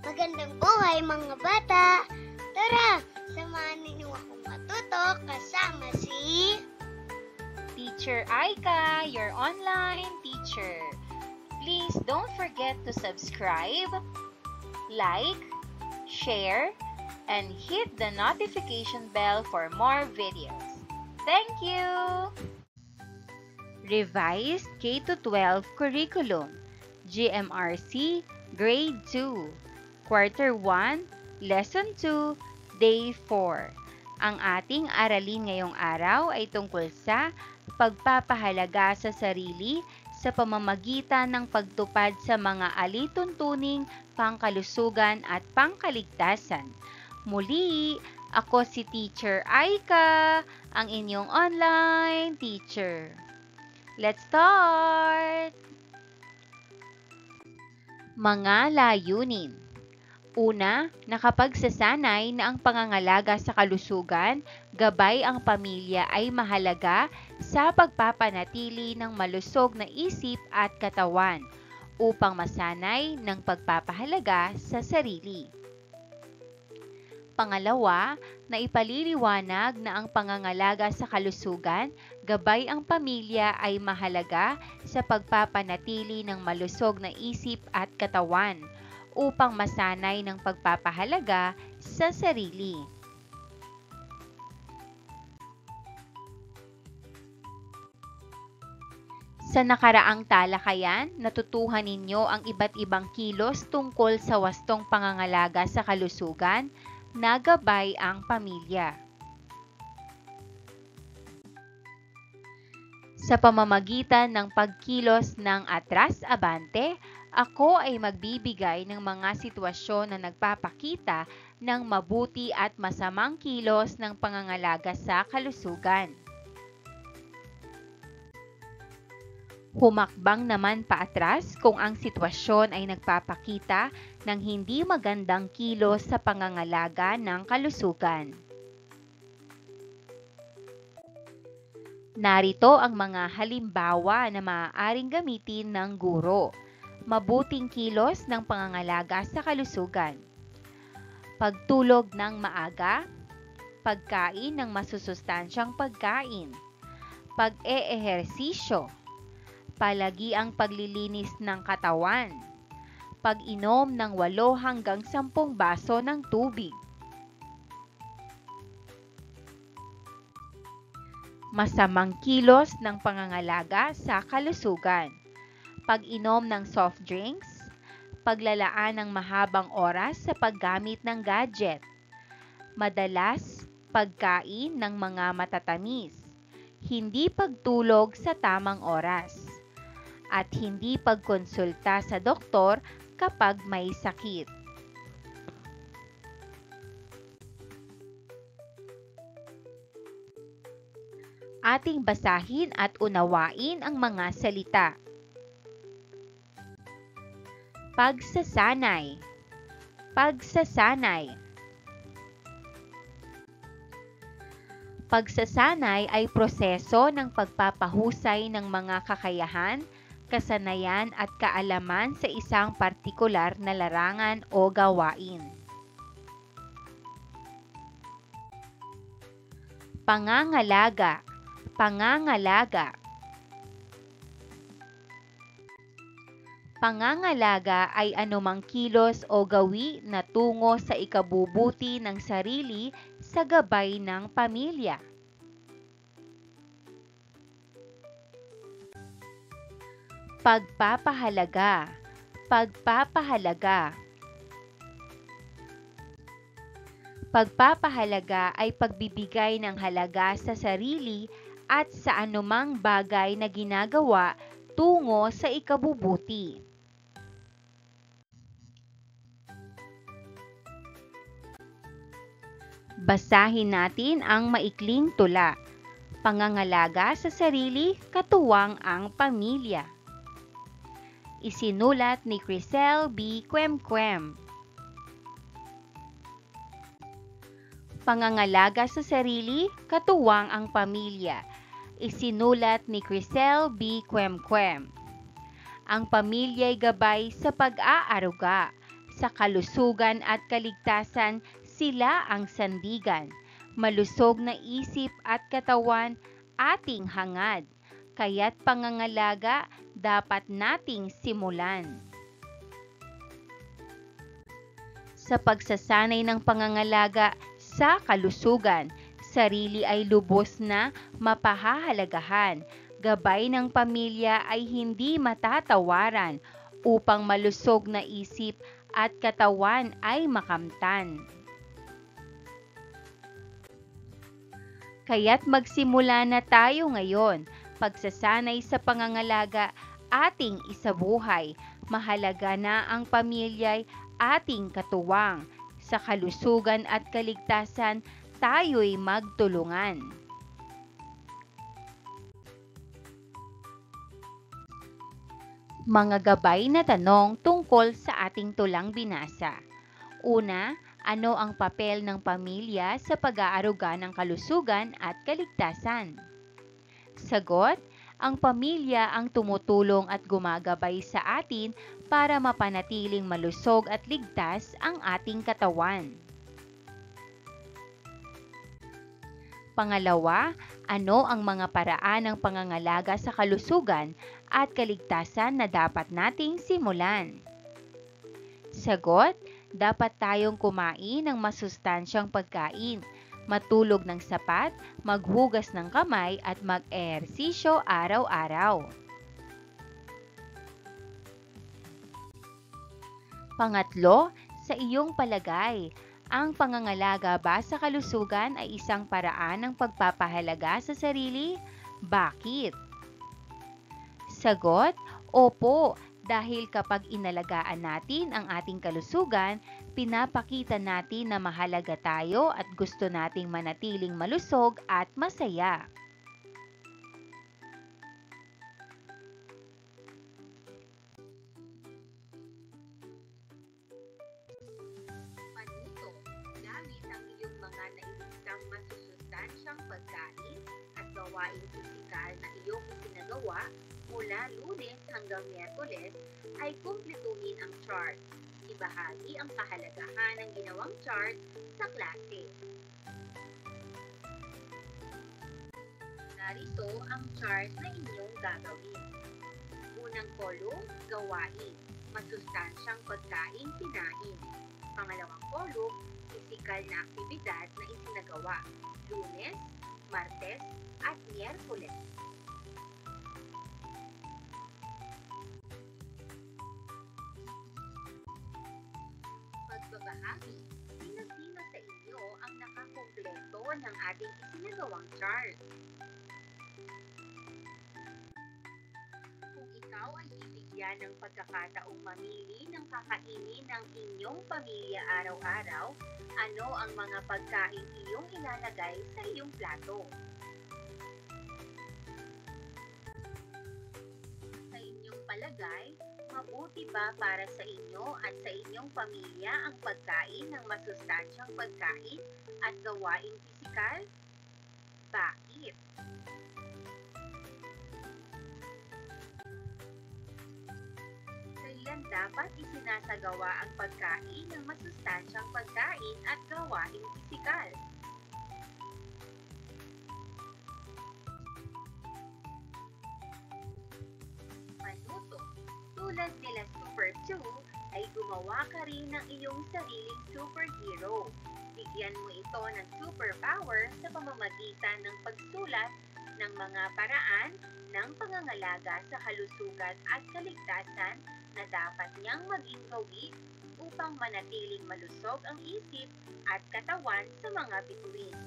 Magandang buhay mga bata! Tara, samahan ninyo akong matuto kasama si Teacher Aika, your online teacher. Please don't forget to subscribe, like, share, and hit the notification bell for more videos. Thank you! Revised K-12 Curriculum, GMRC Grade 2, Quarter 1, Lesson 2, Day 4. Ang ating aralin ngayong araw ay tungkol sa pagpapahalaga sa sarili sa pamamagitan ng pagtupad sa mga alituntuning pangkalusugan at pangkaligtasan. Muli, ako si Teacher Aika, ang inyong online teacher. Let's start! Mga layunin. Una, nakapagsasanay na ang pangangalaga sa kalusugan, gabay ang pamilya ay mahalaga sa pagpapanatili ng malusog na isip at katawan upang masanay ng pagpapahalaga sa sarili. Pangalawa, na ipaliliwanag na ang pangangalaga sa kalusugan, gabay ang pamilya ay mahalaga sa pagpapanatili ng malusog na isip at katawan upang masanay ng pagpapahalaga sa sarili. Sa nakaraang talakayan, natutuhan ninyo ang iba't ibang kilos tungkol sa wastong pangangalaga sa kalusugan na gabay ang pamilya. Sa pamamagitan ng pagkilos ng atras-abante, ako ay magbibigay ng mga sitwasyon na nagpapakita ng mabuti at masamang kilos ng pangangalaga sa kalusugan. Humakbang naman paatras kung ang sitwasyon ay nagpapakita ng hindi magandang kilos sa pangangalaga ng kalusugan. Narito ang mga halimbawa na maaaring gamitin ng guro. Mabuting kilos ng pangangalaga sa kalusugan. Pagtulog ng maaga, pagkain ng masusustansyang pagkain, pag-eehersisyo, palagi ang paglilinis ng katawan, pag-inom ng 8 hanggang 10 baso ng tubig. Masamang kilos ng pangangalaga sa kalusugan. Pag-inom ng soft drinks, paglalaan ng mahabang oras sa paggamit ng gadget, madalas pagkain ng mga matatamis, hindi pagtulog sa tamang oras, at hindi pagkonsulta sa doktor kapag may sakit. Ating basahin at unawain ang mga salita. Pagsasanay. Pagsasanay. Pagsasanay ay proseso ng pagpapahusay ng mga kakayahan, kasanayan at kaalaman sa isang partikular na larangan o gawain. Pangangalaga. Pangangalaga. Pangangalaga ay anumang kilos o gawi na tungo sa ikabubuti ng sarili sa gabay ng pamilya. Pagpapahalaga. Pagpapahalaga. Pagpapahalaga ay pagbibigay ng halaga sa sarili at sa anumang bagay na ginagawa tungo sa ikabubuti. Basahin natin ang maikling tula. Pangangalaga sa sarili, katuwang ang pamilya. Isinulat ni Crisel B. Quemquem. Pangangalaga sa sarili, katuwang ang pamilya. Isinulat ni Crisel B. Quemquem. Ang pamilya'y gabay sa pag-aaruga, Sa kalusugan at kaligtasan, sila ang sandigan. Malusog na isip at katawan, ating hangad. Kaya't pangangalaga, dapat nating simulan. Sa pagsasanay ng pangangalaga sa kalusugan, sarili ay lubos na mapahahalagahan. Gabay ng pamilya ay hindi matatawaran upang malusog na isip at katawan ay makamtan. Kaya't magsimula na tayo ngayon. Pagsasanay sa pangangalaga, ating isabuhay. Mahalaga na ang pamilya'y ating katuwang. Sa kalusugan at kaligtasan, tayo'y magtulungan. Mga gabay na tanong tungkol sa ating tulang binasa. Una, ano ang papel ng pamilya sa pag-aaruga ng kalusugan at kaligtasan? Sagot, ang pamilya ang tumutulong at gumagabay sa atin para mapanatiling malusog at ligtas ang ating katawan. Pangalawa, ano ang mga paraan ng pangangalaga sa kalusugan at kaligtasan na dapat nating simulan? Sagot, dapat tayong kumain ng masustansyang pagkain, matulog ng sapat, maghugas ng kamay at mag-ehersisyo araw-araw. Pangatlo, sa iyong palagay, ang pangangalaga ba sa kalusugan ay isang paraan ng pagpapahalaga sa sarili? Bakit? Sagot, opo, dahil kapag inalagaan natin ang ating kalusugan, pinapakita natin na mahalaga tayo at gusto nating manatiling malusog at masaya. Panuto, gamit ang iyong mga nailistang masusustansyang pagkain at gawaing pisikal na iyong isinagawa mula Lunes hanggang Miyerkules ay kumpletuhin ang chart. Ibahagi ang kahalagahan ng ginawang chart sa klase. Narito ang chart na inyong gagawin. Unang kolong, gawain. Masustansyang pagkain kinain. Pangalawang kolong, pisikal na aktibidad na isinagawa. Lunes, Martes, at Miyerkules. Pagbabahagi, sino-sino sa inyo ang nakakumpleto ng ating isinagawang chart? Kung ikaw ay bibigyan ng pagkakataong mamili ng kakainin ng inyong pamilya araw-araw, ano ang mga pagkain iyong ilalagay sa iyong plato? Sa inyong palagay, mabuti ba para sa inyo at sa inyong pamilya ang pagkain ng masustansyang pagkain at gawaing pisikal? Bakit? Kailan dapat isinasagawa ang pagkain ng masustansyang pagkain at gawaing pisikal? Manuto, tulad nila Super 2, ay gumawa ka rin ng iyong sariling superhero. Bigyan mo ito ng superpower sa pamamagitan ng pagsulat ng mga paraan ng pangangalaga sa kalusugan at kaligtasan na dapat niyang maging gawin upang manatiling malusog ang isip at katawan sa mga bituin.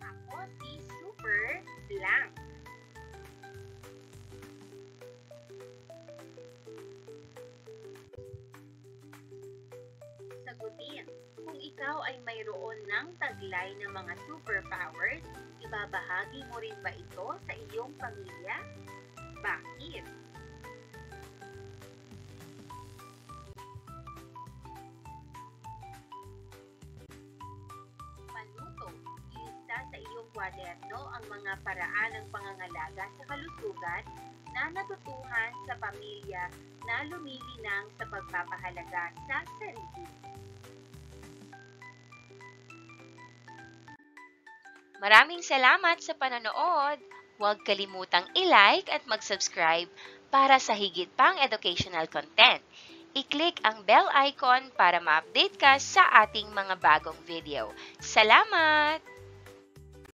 Ako si Super Blank. Sagutin, kung ikaw ay mayroon ng taglay na mga superpowers, ibabahagi mo rin ba ito sa iyong pamilya? Bakit? Panuto, ilista sa iyong kwaderno ang mga paraan ng pangangalaga sa kalusugan na natutuhan sa pamilya na lumilinang sa pagpapahalaga sa sarili. Maraming salamat sa panonood! Huwag kalimutang i-like at mag-subscribe para sa higit pang educational content. I-click ang bell icon para ma-update ka sa ating mga bagong video. Salamat!